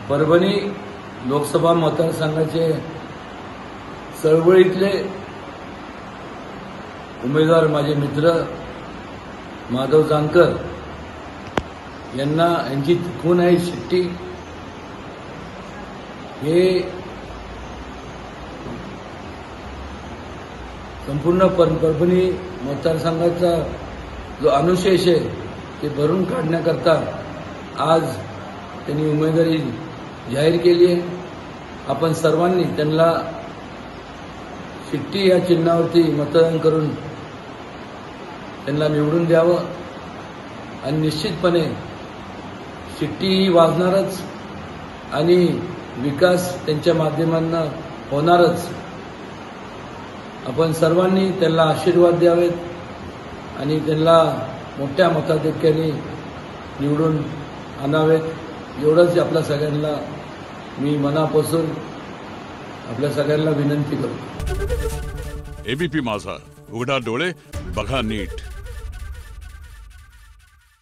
परभणी लोकसभा मतदारसंघाचे चळवळीतले उमेदवार माझे मित्र माधव जानकर यांची खून आहे शिट्टी हे संपूर्ण परभणी मतदारसंघाचा जो अनुशेष आहे ते भरून काढण्याकरता आज त्यांनी उमेदवारी जाहीर केली आहे। आपण सर्वांनी त्यांना शिट्टी या चिन्हावरती मतदान करून त्यांना निवडून द्यावं आणि निश्चितपणे शिट्टी ही वाजणारच आणि विकास त्यांच्या माध्यमांना होणारच। आपण सर्वांनी त्यांना आशीर्वाद द्यावेत आणि त्यांना मोठ्या मताधिक्याने निवडून आणावेत एवढंच आपल्या सगळ्यांना मी मनापासून आपल्या सगळ्यांना विनंती करतो। एबीपी माझा, उघडा डोळे बघा नीट।